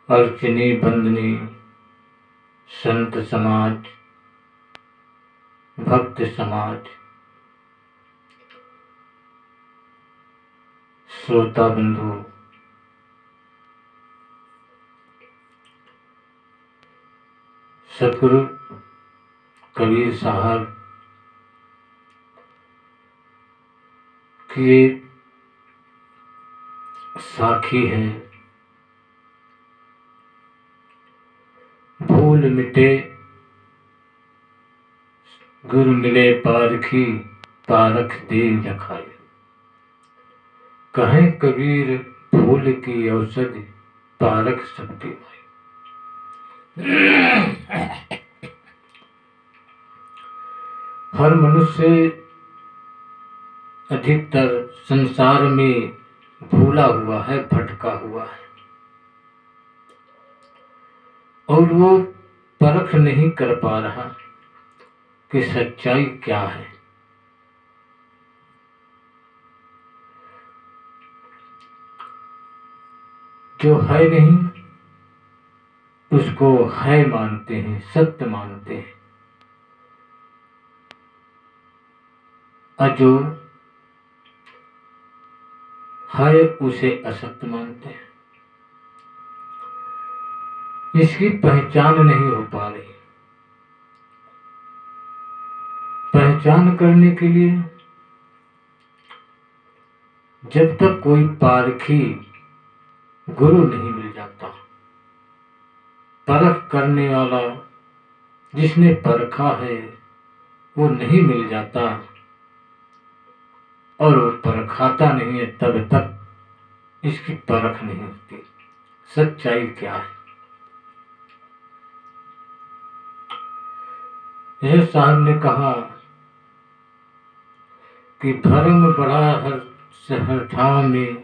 अर्चनी बंदनी संत समाज, भक्त समाज, श्रोता बंधु, सतगुरु कबीर साहब की साखी है, भूल मिटे गुरु मिले पारखी, पारख दे लखाए। कहें कबीर फूल की औषधि, पारख सबकी माई। हर मनुष्य अधिकतर संसार में भूला हुआ है, भटका हुआ है, और वो परख नहीं कर पा रहा कि सच्चाई क्या है। जो है नहीं उसको है मानते हैं, सत्य मानते हैं, और जो है उसे असत्य मानते हैं। इसकी पहचान नहीं हो पा रही। पहचान करने के लिए जब तक कोई पारखी गुरु नहीं मिल जाता, परख करने वाला जिसने परखा है वो नहीं मिल जाता, और वो परखाता नहीं है, तब तक इसकी परख नहीं होती। सच्चाई क्या है? यह साहब ने कहा कि भरम बड़ा हर ठाव में,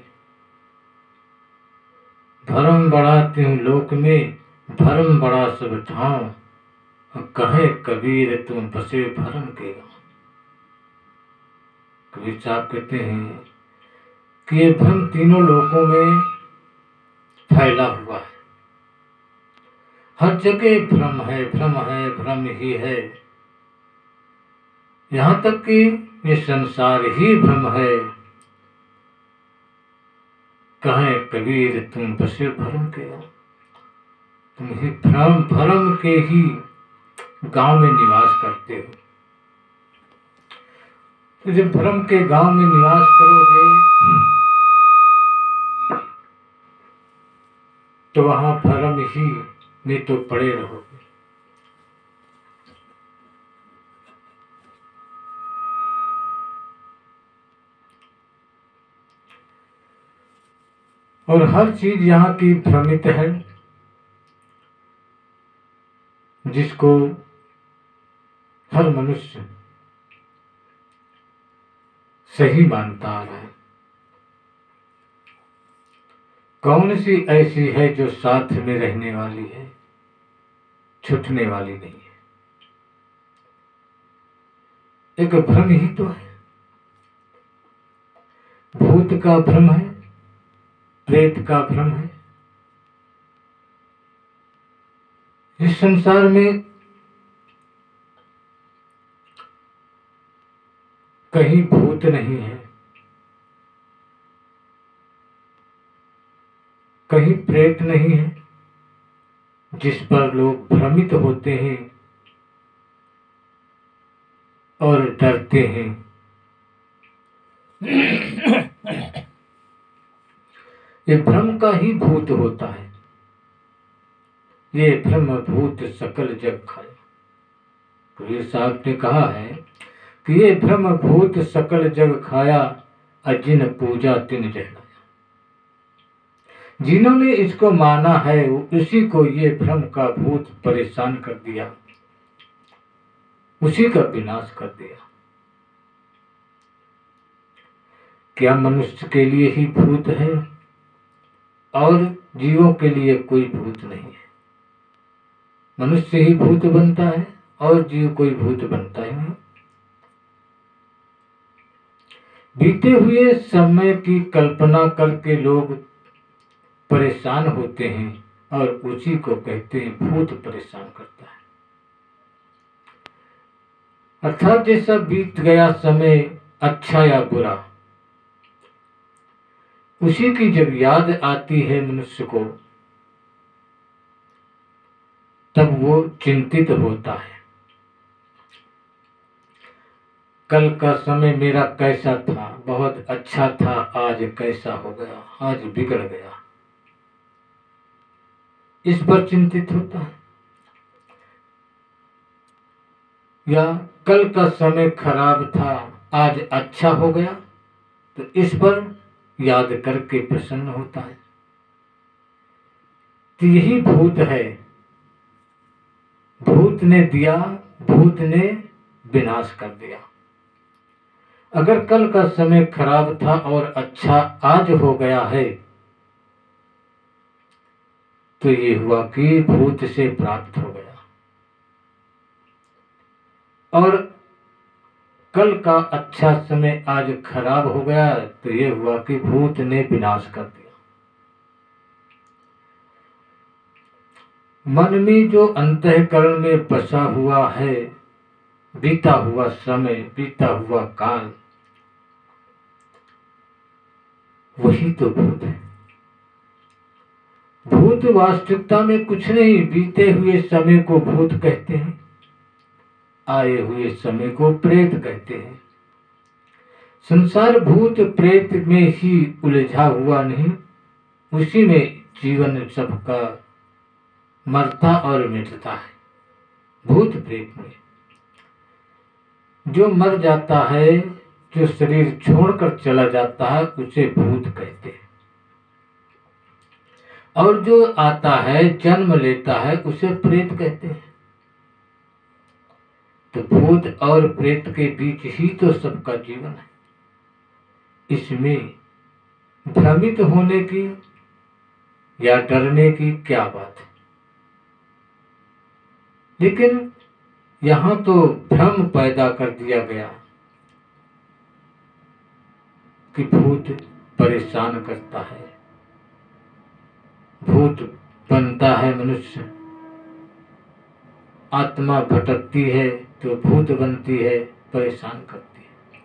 भरम बड़ा त्यों लोक में, भरम बड़ा सब ठाव। कहे कबीर तुम बसे भरम के गाँव। कबीर साहब कहते हैं कि ये भ्रम तीनों लोकों में फैला हुआ है। हर जगह भ्रम है, भ्रम है, भ्रम ही है। यहाँ तक कि ये संसार ही भ्रम है। कहें कबीर तुम बसे भरम के गाँव। तुम ही भरम के ही गांव में निवास करते हो। तो जब भरम के गांव में निवास करोगे तो वहां भरम ही में तो पड़े रहोगे। और हर चीज यहाँ की भ्रमित है, जिसको हर मनुष्य सही मानता आ रहा है। कौन सी ऐसी है जो साथ में रहने वाली है, छूटने वाली नहीं है। एक भ्रम ही तो है। भूत का भ्रम है, प्रेत का भ्रम है। इस संसार में कहीं भूत नहीं है, कहीं प्रेत नहीं है, जिस पर लोग भ्रमित होते हैं और डरते हैं। ये भ्रम का ही भूत होता है। ये भ्रम भूत सकल जग खाया। कबीर साहब ने कहा है कि ये भ्रम भूत सकल जग खाया, अजिन पूजा तिन जहलाया। जिन्होंने इसको माना है उसी को ये भ्रम का भूत परेशान कर दिया, उसी का विनाश कर दिया। क्या मनुष्य के लिए ही भूत है और जीवों के लिए कोई भूत नहीं है? मनुष्य ही भूत बनता है और जीव कोई भूत बनता ही नहीं। बीते हुए समय की कल्पना करके लोग परेशान होते हैं और उसी को कहते हैं भूत परेशान करता है। अर्थात जैसा बीत गया समय अच्छा या बुरा, उसी की जब याद आती है मनुष्य को, तब वो चिंतित होता है। कल का समय मेरा कैसा था, बहुत अच्छा था, आज कैसा हो गया, आज बिगड़ गया, इस पर चिंतित होता है। या कल का समय खराब था, आज अच्छा हो गया, तो इस पर याद करके प्रसन्न होता है। तो यही भूत है। भूत ने दिया, भूत ने विनाश कर दिया। अगर कल का समय खराब था और अच्छा आज हो गया है, तो ये हुआ कि भूत से प्राप्त हो गया। और कल का अच्छा समय आज खराब हो गया, तो ये हुआ कि भूत ने विनाश कर दिया। मन में जो अंतःकरण में बसा हुआ है, बीता हुआ समय, बीता हुआ काल, वही तो भूत है। भूत वास्तविकता में कुछ नहीं, बीते हुए समय को भूत कहते हैं, आए हुए समय को प्रेत कहते हैं। संसार भूत प्रेत में ही उलझा हुआ नहीं, उसी में जीवन सबका मरता और मिटता है। भूत प्रेत में जो मर जाता है, जो शरीर छोड़कर चला जाता है, उसे भूत कहते हैं। और जो आता है, जन्म लेता है, उसे प्रेत कहते हैं। तो भूत और प्रेत के बीच ही तो सबका जीवन है। इसमें भ्रमित होने की या डरने की क्या बात है? लेकिन यहां तो भ्रम पैदा कर दिया गया कि भूत परेशान करता है, भूत बनता है मनुष्य, आत्मा भटकती है तो भूत बनती है, परेशान करती है।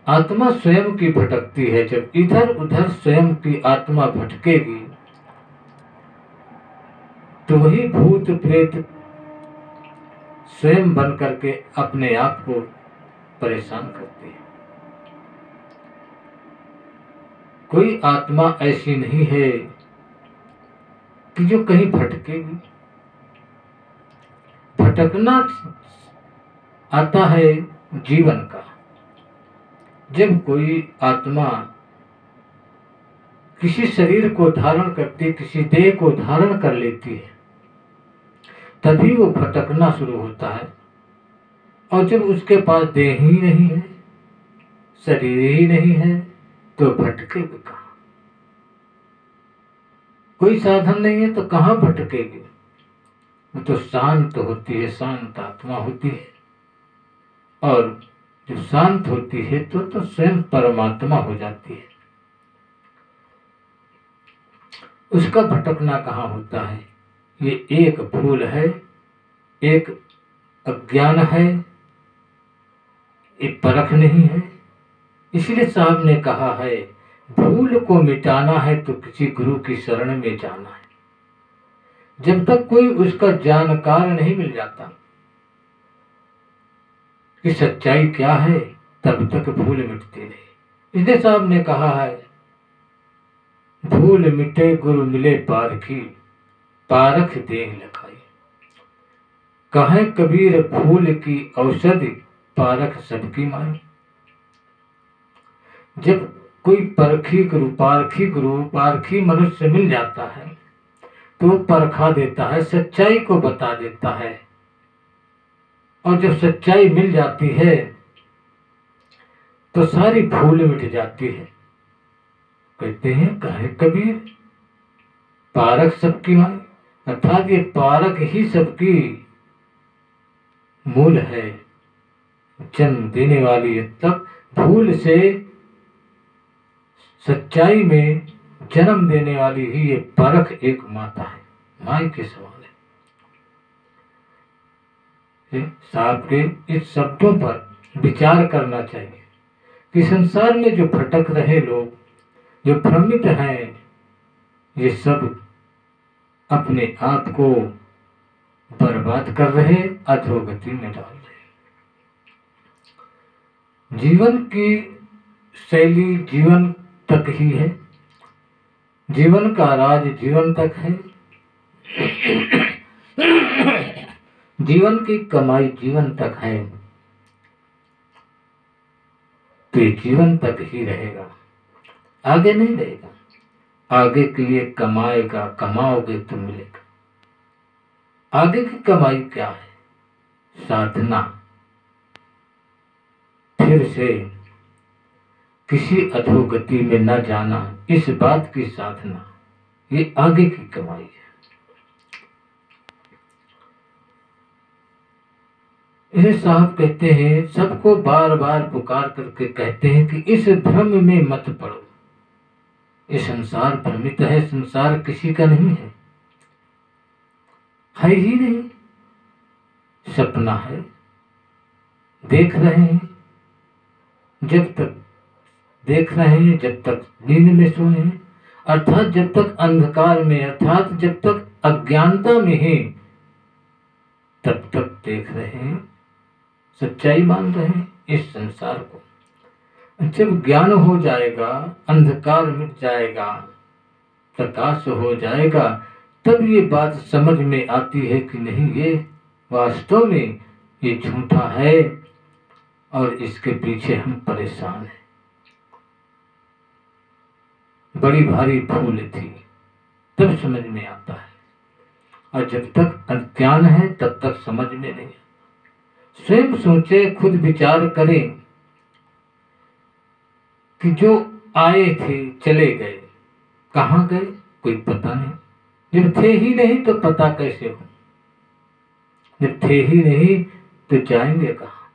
आत्मा स्वयं की भटकती है। जब इधर उधर स्वयं की आत्मा भटकेगी, तो वही भूत प्रेत स्वयं बन करके अपने आप को परेशान करती है। कोई आत्मा ऐसी नहीं है कि जो कहीं भटकेगी। भटकना आता है जीवन का। जब कोई आत्मा किसी शरीर को धारण करती, किसी देह को धारण कर लेती है, तभी वो भटकना शुरू होता है। और जब उसके पास देह ही नहीं है, शरीर ही नहीं है, तो भटकेगी कहाँ? कोई साधन नहीं है तो कहाँ भटकेगी? वो तो शांत होती है, शांत आत्मा होती है। और जब शांत होती है तो स्वयं परमात्मा हो जाती है। उसका भटकना कहाँ होता है? ये एक भूल है, एक अज्ञान है, एक परख नहीं है। इसलिए साहब ने कहा है, भूल को मिटाना है तो किसी गुरु की शरण में जाना है। जब तक कोई उसका जानकार नहीं मिल जाता कि सच्चाई क्या है, तब तक भूल मिटती नहीं। इसलिए साहब ने कहा है, भूल मिटे गुरु मिले पारखी, पारख देह लखाई। कहे कबीर फूल की औषधि, पारख सबकी माई। जब कोई पारखी गुरु पारखी मनुष्य मिल जाता है, तो परखा देता है, सच्चाई को बता देता है। और जब सच्चाई मिल जाती है तो सारी भूल मिट जाती है। कहते हैं, कहे कबीर पारख सबकी माई, अर्थात ये पारख ही सबकी मूल है, जन्म देने वाली है। तब भूल से सच्चाई में जन्म देने वाली ही ये परख एक माता है, माई के सवाल है। साहब के इस शब्दों पर विचार करना चाहिए कि संसार में जो भटक रहे लोग, जो भ्रमित हैं, ये सब अपने आप को बर्बाद कर रहे, अधोगति में डाल रहे। जीवन की शैली जीवन तक ही है, जीवन का राज जीवन तक है, जीवन की कमाई जीवन तक है, तो ये जीवन तक ही रहेगा, आगे नहीं रहेगा। आगे के लिए कमाएगा, कमाओगे तो मिलेगा। आगे की कमाई क्या है? साधना, फिर से किसी अधोगति में न जाना, इस बात की साधना, ये आगे की कमाई है। ये साहब कहते हैं, सबको बार बार पुकार करके कहते हैं कि इस भ्रम में मत पड़ो। ये संसार भ्रमित है, संसार किसी का नहीं है ही नहीं, सपना है, देख रहे हैं। जब तक देख रहे हैं, जब तक नींद में सोए हैं, अर्थात जब तक अंधकार में, अर्थात जब तक अज्ञानता में है, तब तक देख रहे हैं, सच्चाई मान रहे हैं इस संसार को। जब ज्ञान हो जाएगा, अंधकार मिट जाएगा, प्रकाश हो जाएगा, तब ये बात समझ में आती है कि नहीं, ये वास्तव में ये झूठा है और इसके पीछे हम परेशान हैं। बड़ी भारी भूल थी, तब समझ में आता है। और जब तक अज्ञान है तब तक समझ में नहीं। स्वयं सोचे, खुद विचार करें कि जो आए थे चले गए, कहाँ गए कोई पता नहीं। जब थे ही नहीं तो पता कैसे हो? जब थे ही नहीं तो जाएंगे कहाँ?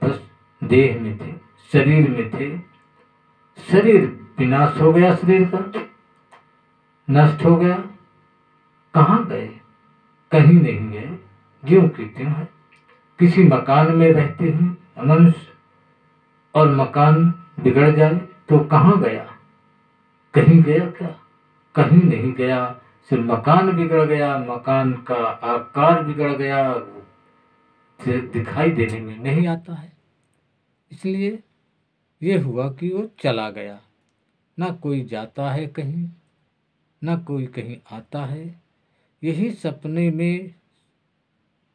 बस देह में थे, शरीर में थे, शरीर विनाश हो गया, शरीर का नष्ट हो गया, कहाँ गए? कहीं नहीं गए, ज्यों की त्यों है। किसी मकान में रहते हैं मनुष्य और मकान बिगड़ जाए तो कहाँ गया? कहीं गया क्या? कहीं नहीं गया, सिर्फ मकान बिगड़ गया, मकान का आकार बिगड़ गया, दिखाई देने में नहीं आता है। इसलिए ये हुआ कि वो चला गया। ना कोई जाता है कहीं, ना कोई कहीं आता है, यही सपने में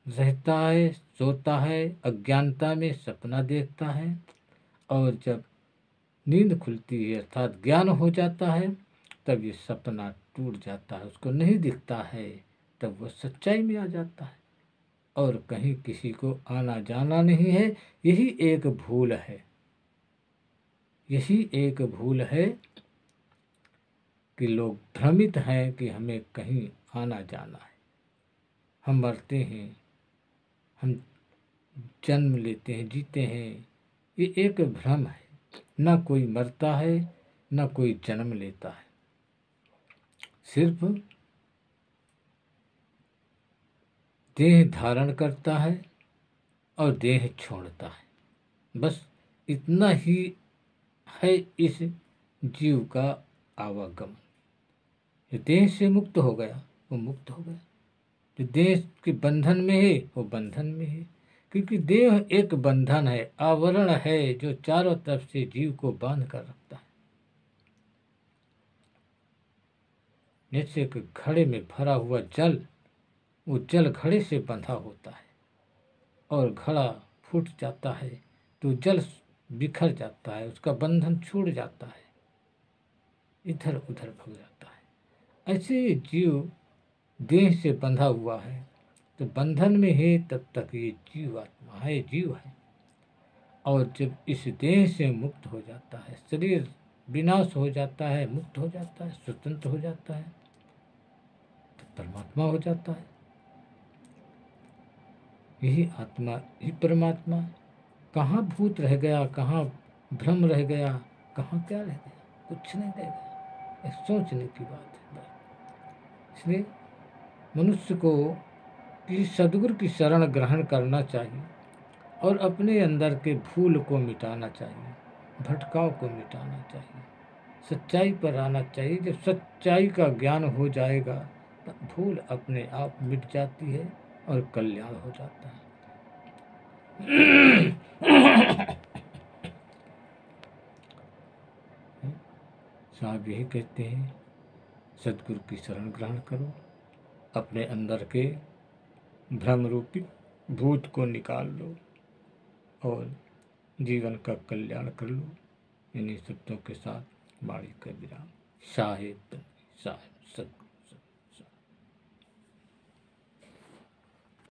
रहता है, सोता है, अज्ञानता में सपना देखता है, और जब नींद खुलती है अर्थात ज्ञान हो जाता है, तब ये सपना टूट जाता है, उसको नहीं दिखता है, तब वो सच्चाई में आ जाता है और कहीं किसी को आना जाना नहीं है। यही एक भूल है, यही एक भूल है कि लोग भ्रमित हैं कि हमें कहीं आना जाना है। हम मरते हैं, हम जन्म लेते हैं, जीते हैं, ये एक भ्रम है। ना कोई मरता है, ना कोई जन्म लेता है, सिर्फ देह धारण करता है और देह छोड़ता है। बस इतना ही है इस जीव का आवागमन। जो देह से मुक्त हो गया वो मुक्त हो गया, जो देह के बंधन में है वो बंधन में है, क्योंकि देह एक बंधन है, आवरण है, जो चारों तरफ से जीव को बांध कर रखता है। जैसे कि घड़े में भरा हुआ जल, वो जल घड़े से बंधा होता है और घड़ा फूट जाता है तो जल बिखर जाता है, उसका बंधन छूट जाता है, इधर उधर भग जाता है। ऐसे जीव देह से बंधा हुआ है तो बंधन में है, तब तक ये जीव आत्मा है, जीव है। और जब इस देह से मुक्त हो जाता है, शरीर विनाश हो जाता है, मुक्त हो जाता है, स्वतंत्र हो जाता है, तो परमात्मा हो जाता है। यही आत्मा ही परमात्मा। कहाँ भूत रह गया, कहाँ भ्रम रह गया, कहाँ क्या रह गया? कुछ नहीं देगा। एक सोचने की बात है बस। इसलिए मनुष्य को किसी सदगुरु की शरण ग्रहण करना चाहिए और अपने अंदर के भूल को मिटाना चाहिए, भटकाव को मिटाना चाहिए, सच्चाई पर आना चाहिए। जब सच्चाई का ज्ञान हो जाएगा तो भूल अपने आप मिट जाती है और कल्याण हो जाता है। साहब यही कहते हैं, सदगुरु की शरण ग्रहण करो, अपने अंदर के भ्रम रूपी भूत को निकाल लो और जीवन का कल्याण कर लो। इन्हीं शब्दों के साथ वाणी का विराम। साहिब साहिब सत